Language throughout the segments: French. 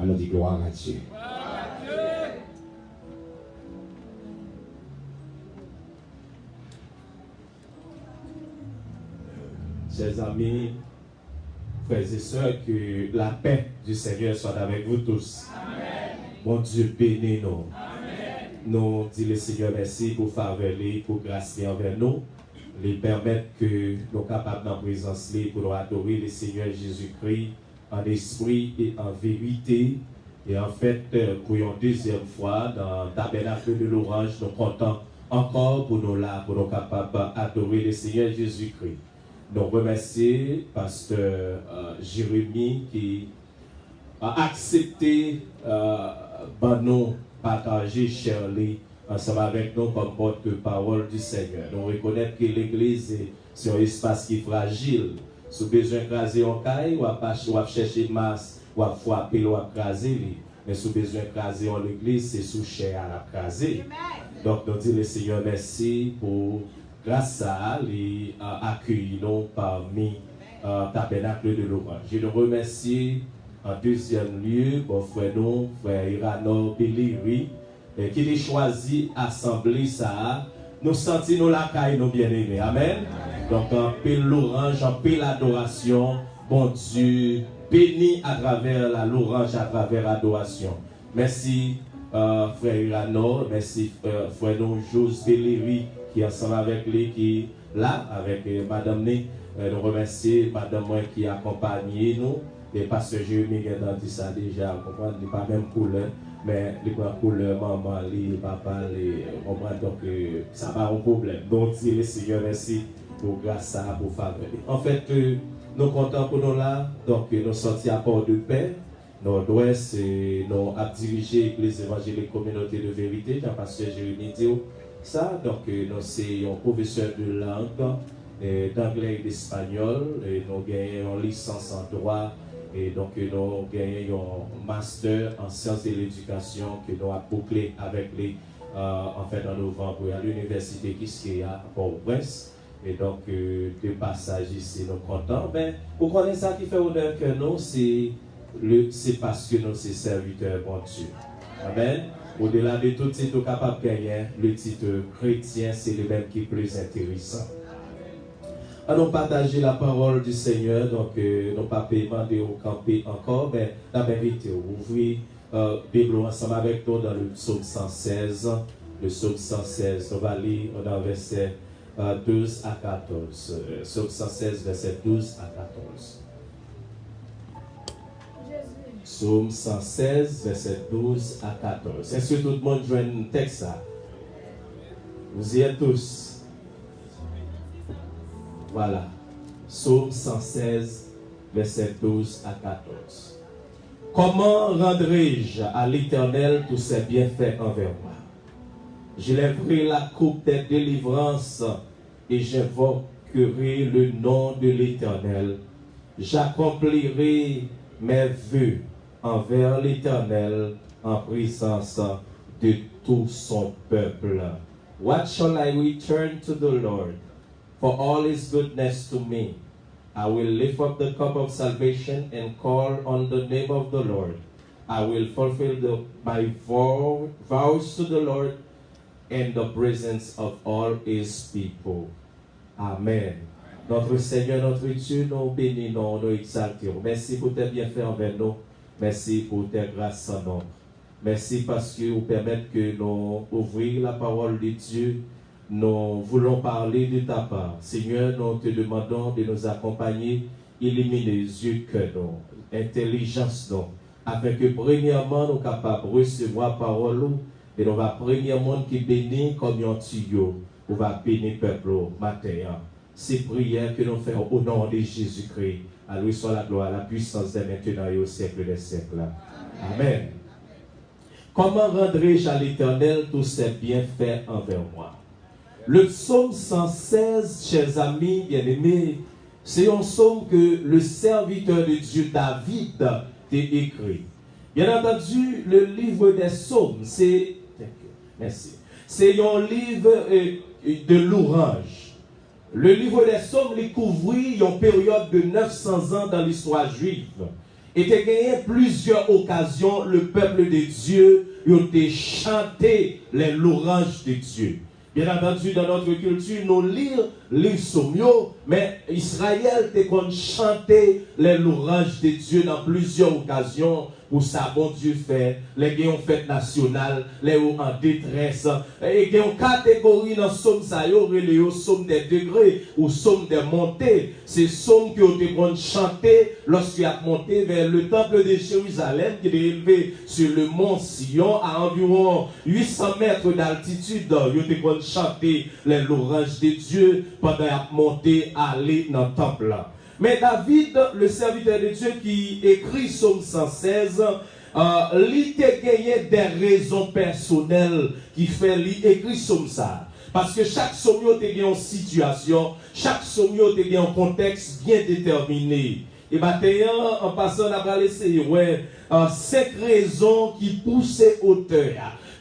Alors dit gloire à Dieu. Chers amis, frères et sœurs, que la paix du Seigneur soit avec vous tous. Amen. Bon Dieu, bénis-nous. Nous disons le Seigneur merci pour faveur, pour grâce envers nous, les permettre que nous sommes capables d'en présence pour nous adorer le Seigneur Jésus-Christ en esprit et en vérité. Et en fait, pour une deuxième fois, dans le tabernacle de l'Orange, nous comptons encore pour nous là, pour nous capables d'adorer le Seigneur Jésus-Christ. Nous remercions Pasteur Jérémie qui a accepté nous partager Shirley ensemble avec nous comme porte-parole du Seigneur. Nous reconnaissons que l'Église est un espace qui est fragile. Si vous avez besoin de craser en caille, ou à chercher masse, ou à frapper, ou à craser. Mais si vous avez besoin de craser en l'Église, c'est sous chair à la craser. Donc nous disons le Seigneur merci pour grâce à lui accueillir parmi tabernacle de l'Orange. Je le remercie en deuxième lieu, mon frère nous, frère Irano Beliri, qui a choisi assembler ça. Nous sentons la caille, nos bien-aimés. Amen. Donc en pile l'Orange, en pile l'adoration, bon Dieu, béni à travers l'Orange, à travers l'adoration. Merci frère Irano, merci frère nous, Jose Beliri, qui est ensemble avec lui, qui est là, avec madame Né. Nous remercions madame moi qui accompagne nous. Et parce que Jérémie a dit ça déjà, vous comprenez, il n'est pas même couleur, mais il n'est pas couleur, maman, les papa, les comprendre, donc ça va un problème. Donc, le Seigneur, merci pour grâce à pour faveur. En fait, nous comptons pour nous là, donc nous sortis à Port de Paix, Nord-Ouest, nous avons dirigé les évangéliques communautés de vérité, Jean-Pasteur Jérémie dit ça, donc nous sommes un professeur de langue, d'anglais et d'espagnol, et nous gagnons une licence en droit. Et donc, nous avons gagné un master en sciences de l'éducation que nous avons bouclé avec les, en fait, en novembre à l'université Kiskeya à Port-au-Prince. Et donc, de passage ici, nous sommes contents. Mais vous connaissez ça qui fait honneur que nous, c'est parce que nous sommes serviteurs bon Dieu. Amen. Au-delà de tout titre capable de gagner, le titre chrétien, c'est le même qui est plus intéressant. Allons partager la parole du Seigneur, donc nous pas demander au camper encore, mais la vérité, ouvrez la Bible ensemble avec nous dans le psaume 116. Le psaume 116, on va lire dans verset 12 à 14. Psaume 116, verset 12 à 14. Psaume 116, verset 12 à 14. Est-ce que tout le monde joue un texte ça? Vous y êtes tous? Voilà, Psaume 116, verset 12 à 14. Comment rendrai-je à l'Éternel tous ses bienfaits envers moi? Je lèverai la coupe des délivrances et j'invoquerai le nom de l'Éternel. J'accomplirai mes vœux envers l'Éternel en présence de tout son peuple. What shall I return to the Lord? For all his goodness to me, I will lift up the cup of salvation and call on the name of the Lord. I will fulfill my vows to the Lord in the presence of all his people. Amen. Notre Seigneur, notre Dieu, nous bénissons, nous exaltons. Merci pour tes bienfaits envers nous. Merci pour tes grâces en nous. Merci parce que vous permettez que nous ouvrions la parole de Dieu. Nous voulons parler de ta part. Seigneur, nous te demandons de nous accompagner, illuminer les yeux que nous, intelligence nous, afin que premièrement nous capables de recevoir parole et nous va premièrement qui bénit comme un tuyau, nous va bénir le peuple matin. C'est prière que nous faisons au nom de Jésus-Christ. À lui soit la gloire, la puissance des maintenant et au siècle des siècles. Amen. Comment rendrai-je à l'Éternel tous ses bienfaits envers moi? Le psaume 116, chers amis bien-aimés, c'est un psaume que le serviteur de Dieu David a écrit. Bien entendu, le livre des psaumes, c'est un livre de l'Orange. Le livre des psaumes, il couvrit une période de 900 ans dans l'histoire juive. Et tu as gagné plusieurs occasions, le peuple de Dieu, il a chanté les louanges de Dieu. Bien entendu, dans notre culture, nous lisons les psaumes, mais Israël a chanté les louanges de Dieu dans plusieurs occasions pour ça, bon Dieu fait, les gens ont fête nationale, les gens en détresse, et ils ont catégorie dans le psaume, ça y est, les psaumes des degrés ou psaume des montées. C'est psaume qui ont été chantés lorsqu'il a monté vers le temple de Jérusalem, qui est élevé sur le mont Sion à environ 800 mètres d'altitude. Ils ont été chanté les louanges de Dieu pendant qu'il a monté à aller dans le temple. Mais David, le serviteur de Dieu qui écrit Psaume 116, il a gagné des raisons personnelles qui fait écrire Psaume ça. Parce que chaque psaume a une situation, chaque psaume a un contexte bien déterminé. Et maintenant, en passant, on va laisser 5 raisons qui poussaient auteur,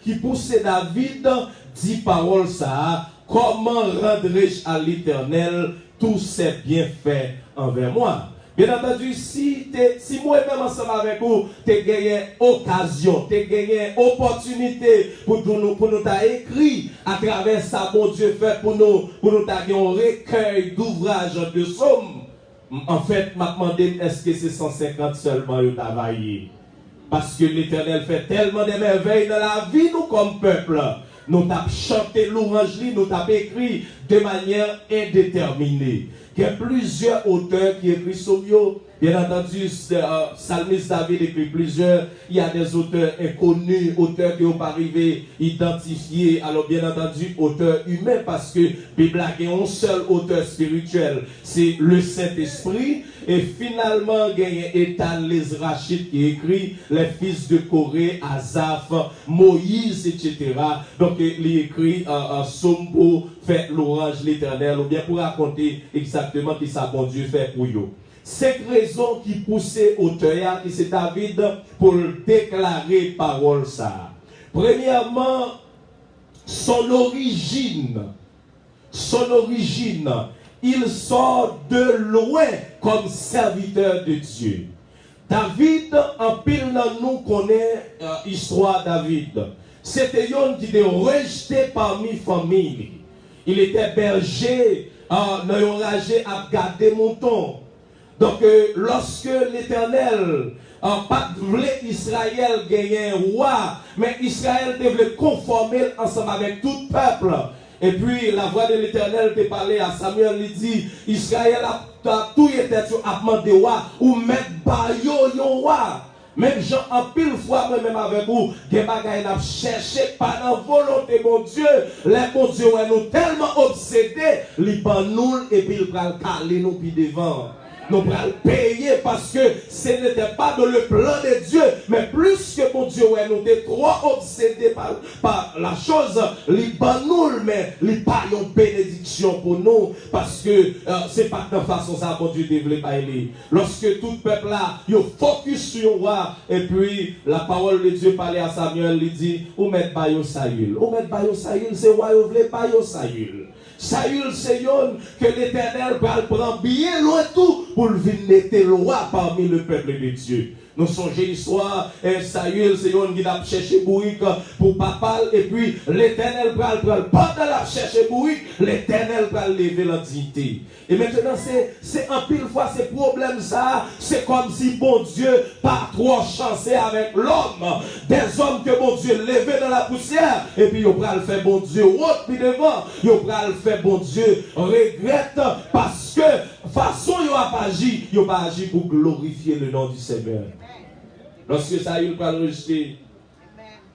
qui poussaient David, dit parole ça, comment rendrai-je à l'Éternel tous ses bienfaits envers moi. Bien entendu, si moi-même ensemble avec vous, tu as gagné occasion, tu as gagné opportunité pour nous écrit à travers ça, bon Dieu fait pour nous gagner un recueil d'ouvrages de psaumes. En fait, m'a demandé est-ce que c'est 150 seulement au travail? Parce que l'Éternel fait tellement de merveilles dans la vie, nous comme peuple. Nous avons chanté l'orange, nous avons écrit de manière indéterminée. Il y a plusieurs auteurs qui écrivent Psaume. Bien entendu, Psalmiste David écrit plusieurs. Il y a des auteurs inconnus, auteurs qui n'ont pas arrivé identifiés. Alors, bien entendu, auteurs humains, parce que la Bible a un seul auteur spirituel, c'est le Saint-Esprit. Et finalement, il y a Ethan Lesrachid qui écrit les fils de Corée, Asaph, Moïse, etc. Donc, il écrit un psaume pour faire l'orage l'Éternel, ou bien pour raconter exactement ce que ça bon Dieu fait pour eux. 5 raisons qui poussaient auteur, qui c'est David, pour déclarer parole ça. Premièrement, son origine. Son origine. Il sort de loin comme serviteur de Dieu. David, en pile dans nous connaît l'histoire de David. C'était un qui était rejeté parmi famille. Il était berger, enragé à garder mouton. Donc, lorsque l'Éternel pas voulait Israël gagner un roi, mais Israël devait conformer ensemble avec tout le peuple. Et puis, la voix de l'Éternel te parlait à Samuel, il dit, Israël a tout été à demander roi, ou mettre bayo yon roi. Même Jean, en pile fois, même avec vous, des bagailles n'a cherché par la volonté de mon Dieu. Les bon Dieu, nous tellement obsédés, les nous et puis il va caler nous puis devant. Nous allons payer parce que ce n'était pas dans le plan de Dieu, mais plus que mon Dieu, nous étions trop obsédés par la chose, les banoules, mais les pas une bénédiction pour nous, parce que c'est pas de façon ça mon Dieu devait pas aller. Lorsque tout le peuple là, il focus sur le roi, et puis la parole de Dieu parlait à Samuel, il dit, ou mettre Bayo Saül, ou mettre Bayo Saül, c'est roi, vous voulez Bayo Saül. Saül, c'est yon que l'Éternel va prendre bien loin tout pour venir le roi parmi le peuple de Dieu. Nous songeons l'histoire, Saül, c'est yon qui a cherché Bourique pour papa, et puis l'Éternel va le prendre. Pendant la chercher Bourique, l'Éternel va lever la dignité. Et maintenant, c'est en pile fois ces problèmes ça, c'est comme si bon Dieu pas trop chancé avec l'homme. Des hommes que bon Dieu levait dans la poussière, et puis il va le faire bon Dieu haut puis devant, il va le faire bon Dieu regrette parce que façon il n'a pas agi pour glorifier le nom du Seigneur. Lorsque Saül va le rejeter,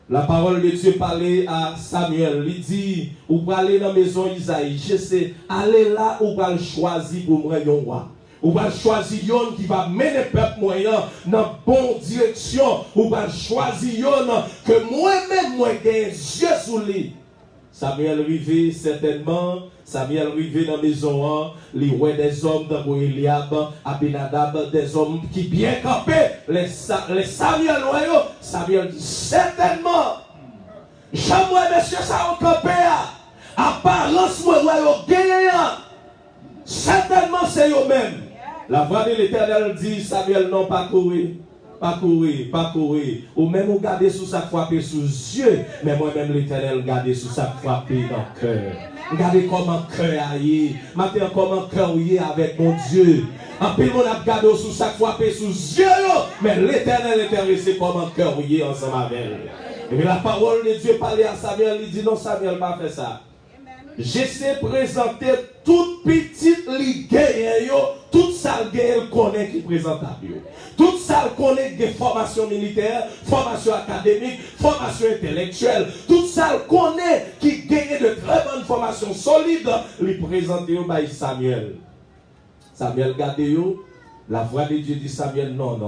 la parole de Dieu parlait à Samuel. Il dit, ou pour aller dans la maison Isaïe, je sais, allez là où va choisir pour moi un roi. Ou va choisir yon qui va mener le peuple moyen dans la bonne direction. Ou va choisir yon que moi-même, moi, j'ai yeux sous lui. Samuel arrivé certainement, Samuel arrivé dans la maison, les rois des hommes dans Eliab, Abinadab, des hommes qui bien campaient, les Samuel royaux. Samuel dit certainement, j'aimerais monsieur ça au campé, apparence royaux gagnant, certainement c'est eux-mêmes. La voix de l'Éternel dit, Samuel non pas couru. pas courir. Ou même ou garder sous sa frappé sous yeux, mais moi-même l'Éternel garder sous sa frappé dans le cœur. Regardez comment cœur aille. Maintenant comment cœur y est avec mon Dieu. En plus, on a gardé sous sa frappé sous yeux, mais l'Éternel est intéressé comment cœur y est ensemble avec elle. Et la parole de Dieu parlait à Samuel, il dit non, Samuel pas fait ça. J'essaie de présenter toute petite ligue, toute salle elle connaît qui présentable. Toute salle connaît des formations militaires, formation académique, formation intellectuelle. Toute salle connaît qui gagne de très bonnes formations solides, lui présenter au bail Samuel. Samuel gardez la voix de Dieu dit Samuel non,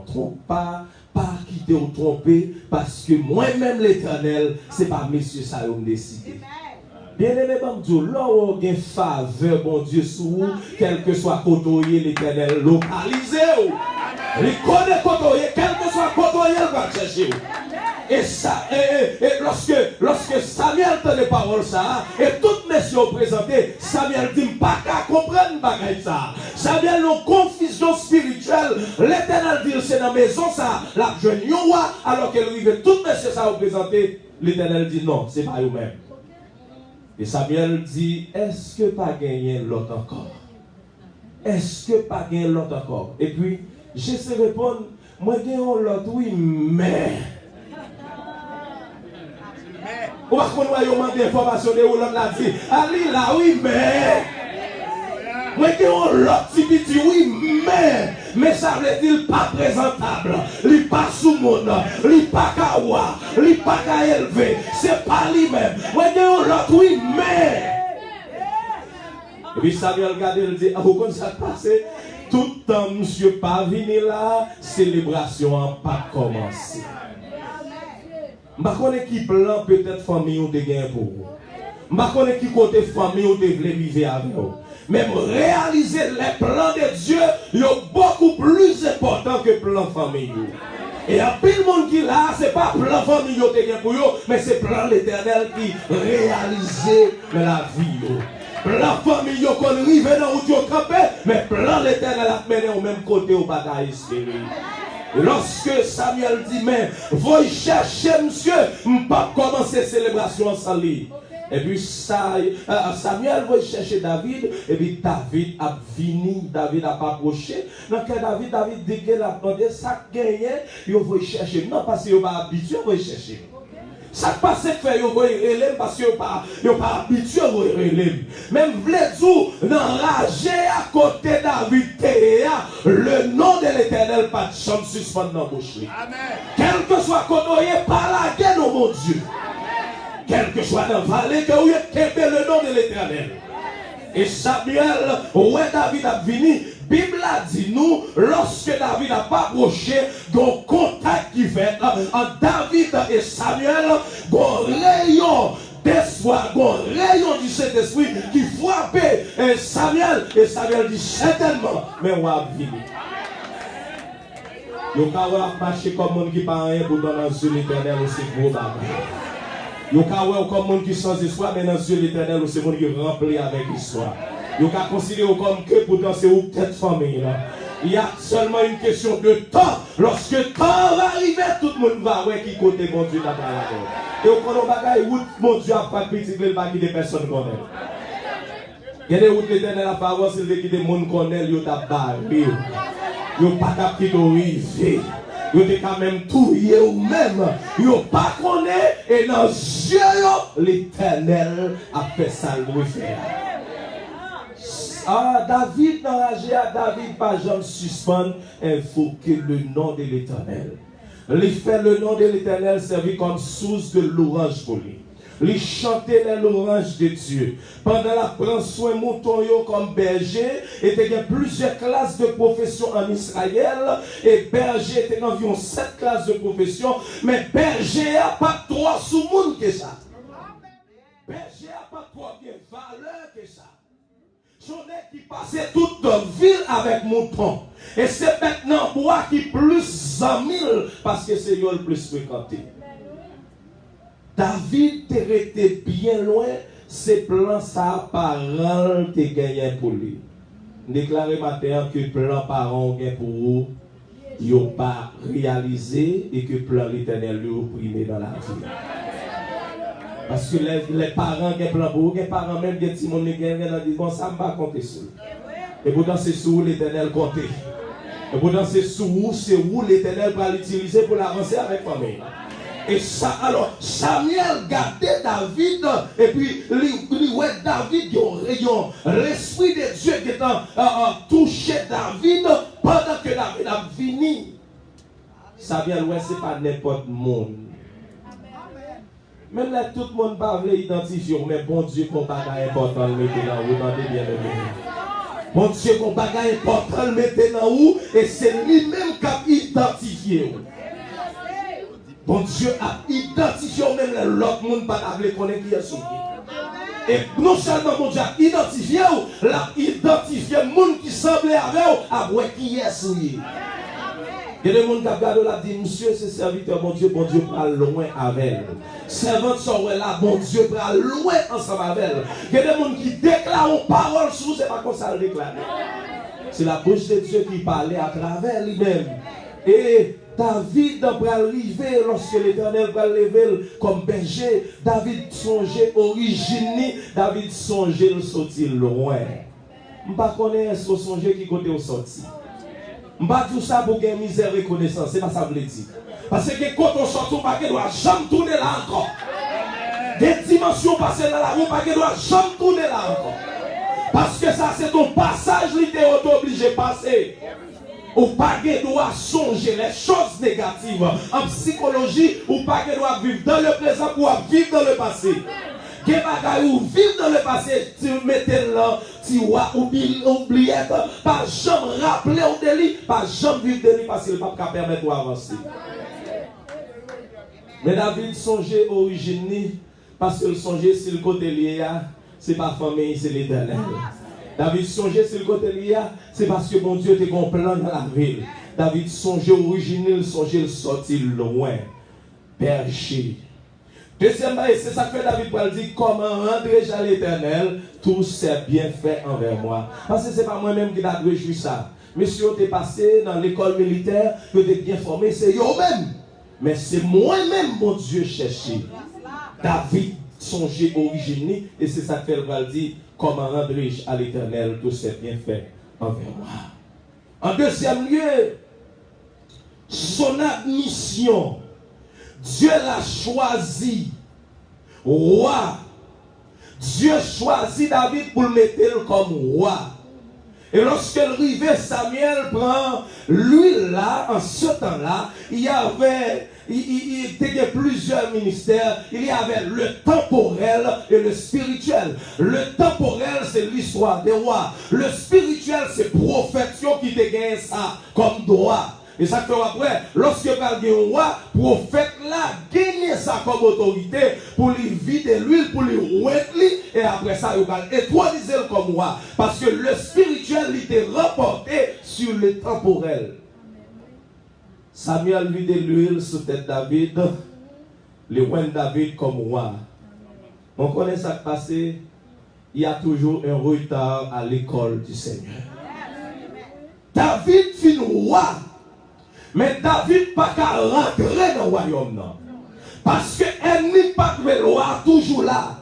trompe pas quitter ou tromper, parce que moi-même l'Éternel, c'est pas monsieur ça qui me décide. Bien aimé, bon Dieu, là où il y a une faveur, bon Dieu, sur vous, quel que soit côtoyer l'Éternel, localisé. Il connaît côtoyer, quel que soit côtoyer, il va chercher. Et ça, lorsque Samuel te les paroles ça, et toutes messieurs présentés, Samuel dit pas qu'à comprendre bagaille ça. Samuel a une confusion spirituelle. L'Éternel dit c'est dans la maison ça, la jeune roi, alors qu'elle arrive, toutes messieurs ça représenté, l'Éternel dit non, c'est pas eux-mêmes. Et Samuel dit, est-ce que pas gagné l'autre encore? Est-ce que pas gagné l'autre encore? Et puis, j'essaie de répondre, moi gagné l'autre, oui, mais. On va qu'on des informations de où l'homme l'a dit. Ali là, oui, mais. Moi gagné l'autre, oui, mais ça veut dire pas présentable, il pas sous monde, il pas kawa, il pas ka élevé, c'est pas lui-même. Moi l'autre oui mais. Et puis Samuel regarde il dit ah vous connaissez ça passé tout le temps monsieur pas venu là, célébration n'a pas commencé. Je connais qui plan peut-être famille ou te gagne pour vous. Je connais qui côté famille ou te voulez vivre avec vous. Même réaliser les plans de Dieu, ils sont beaucoup plus importants que les plans familiaux. Et à pile monde qui là, ce n'est pas plan familial qui est pour eux, mais c'est plan l'Éternel qui réalise la vie. Plan familial qu'on arrive dans où tu es campé, mais plan l'Éternel a mené au même côté au bagaille espéré. Lorsque Samuel dit, mais vous cherchez, monsieur, je ne peux pas commencer la célébration sans lui. Et puis Samuel va chercher David, et puis David a fini, David a pas approché. Donc David dit qu'il a demandé ça gagné, il va chercher. Non, parce qu'il n'est pas habitué, il va chercher. Ça passe fait, il va relève parce qu'il n'est pas habitué, il va relève. Même Vlézou, d'enrager à côté de David, le nom de l'Éternel, pas de chambre suspendue dans la bouche. Quel que soit côté, pas la guerre, mon Dieu. Quel que soit dans la vallée, que vous êtes le nom de l'Éternel. Et Samuel, où David a venu, la Bible a dit nous, lorsque David n'a pas approché, donc contact qui fait entre David et Samuel, un rayon d'espoir, un rayon du Saint-Esprit qui frappait Samuel, et Samuel dit certainement, mais on va venir. Vous pouvez marcher comme monde qui parle rien pour donner dans l'Éternel aussi gros bagage. Vous pouvez comme monde qui sans espoir, mais dans les yeux l'Éternel, c'est monde qui est rempli avec l'histoire. Vous pouvez considérer comme que pourtant c'est où peut-être famille. Là. Il y a seulement une question de temps. Lorsque le temps va arriver, tout le monde va voir qui côté mon Dieu n'a pas la. Et au cours de bagaille, où mon Dieu a pas petit, il va quitter personne connaît. Il y a des routes l'Éternel a pas avancé, il qui des gens connaissent, il a barré. Il n'a pas quitter arrivé. Vous êtes quand même touillé ou même. Vous n'avez pas connu et dans les yeux, l'Éternel a fait ça le faire. Ah, David, enragé à David, pas jamais suspendre, invoquer le nom de l'Éternel. Il fait le nom de l'Éternel servir comme source de l'orange pour lui. Il chantait les louanges de Dieu. Pendant la prendre soin mouton comme berger, et il y a plusieurs classes de profession en Israël, et berger était environ 7 classes de profession, mais berger n'a pas 3 sous-monde que ça. Berger n'a pas 3 valeurs que ça. J'en ai qui passait toute la ville avec mouton. Et c'est maintenant bois qui plus en 1000 parce que c'est le plus fréquenté. David était bien loin, ses plans sa parents te gagné pour lui. Déclarez matin que plan parents gagne pour vous. ils n'ont pas réalisé et que le plan l'Éternel lui opprimé dans la vie. Parce que les parents qui ont plan pour les parents même des petits monde qui disent bon ça ne va pas compter sur. Et pourtant c'est sur l'Éternel compter. Et pourtant c'est où l'Éternel va l'utiliser pour l'avancer avec la famille. Et ça, alors, Samuel gardait David, et puis, David, l'esprit de Dieu qui était touché David pendant que David a fini. Samuel, ouais, c'est pas n'importe monde. Même là, tout le monde ne veut pas identifier, mais bon Dieu, qu'on bagaille important le mettre dans vous, entendez bien le mettre. Bon Dieu, qu'on bagaille important le mettre dans vous, et c'est lui-même qui a identifié. Bon Dieu a identifié même l'autre monde pas d'appeler connaître qui est souillé. Et non seulement bon Dieu a identifié, il a identifié le monde qui semblait avec vous, à voir qui est souillé. Il y a des gens qui regardent là dit monsieur c'est serviteur bon Dieu parle loin avec elle. Servante sont là bon Dieu parle loin ensemble avec elle. Il y a des gens qui déclarent une parole sur c'est pas comme ça le déclare. C'est la bouche de Dieu qui parlait à travers lui-même. Et David va arriver lorsque l'Éternel va lever comme berger. David songeait origine, David songeait le sortir loin. Je ne connais pas ce songe qui côté au sorti. Je ne tout ça pour gagner misère et reconnaissance. C'est pas ça que je dis. Parce que quand on sort, on ne doit jamais tourner là encore. Des dimensions passées dans la roue, on ne doit jamais tourner là encore. Parce que ça, c'est ton passage littéraire obligé de passer. Ou pas de doit songer les choses négatives. En psychologie, ou pas de doit vivre dans le présent ou vivre dans le passé. Que bagaille ou vivre dans le passé, tu mettez là, tu vois, oublier, pas jamais rappeler au délit, pas jamais vivre délit parce qu'il ne peut pas permettre d'avancer. Mais David songeait origine parce que le songeait sur le côté lié, c'est pas famille, c'est l'Éternel. David songeait sur le côté lié, c'est parce que mon Dieu était un plan dans la ville. David songeait originel, songeait le sortir loin, berger. Deuxièmement, et c'est ça que David va dire, comment rendrai-je à l'Éternel tous ses bienfaits envers moi. Parce que ce n'est pas moi-même qui a réjoui ça. Monsieur, tu es passé dans l'école militaire, tu es bien formé, c'est eux-mêmes. Mais c'est moi-même, mon Dieu, cherché. David songeait origine, et c'est ça que va dire, comment rendrai-je à l'Éternel tous ses bienfaits envers moi. En deuxième lieu, son admission. Dieu l'a choisi roi. Dieu choisit David pour le mettre comme roi. Et lorsque l'arrivée Samuel prend lui là, en ce temps-là, il y avait plusieurs ministères. Il y avait le temporel et le spirituel. Le temporel, c'est l'histoire des rois. Le spirituel, c'est prophétion qui te gagne ça comme droit. Et ça fait après, lorsque vous avez un roi, le prophète là, gagne ça comme autorité pour lui vider l'huile, pour lui rouler, et après ça, vous allez étoiliser comme roi. Parce que le spirituel, il était remporté sur le temporel. Samuel vide l'huile sur tête David, le roi David comme roi. On connaît ça qui passe, il y a toujours un retard à l'école du Seigneur. David fit roi. Mais David n'a pas rentrer dans le royaume. Parce que l'ennemi pas de loi toujours là.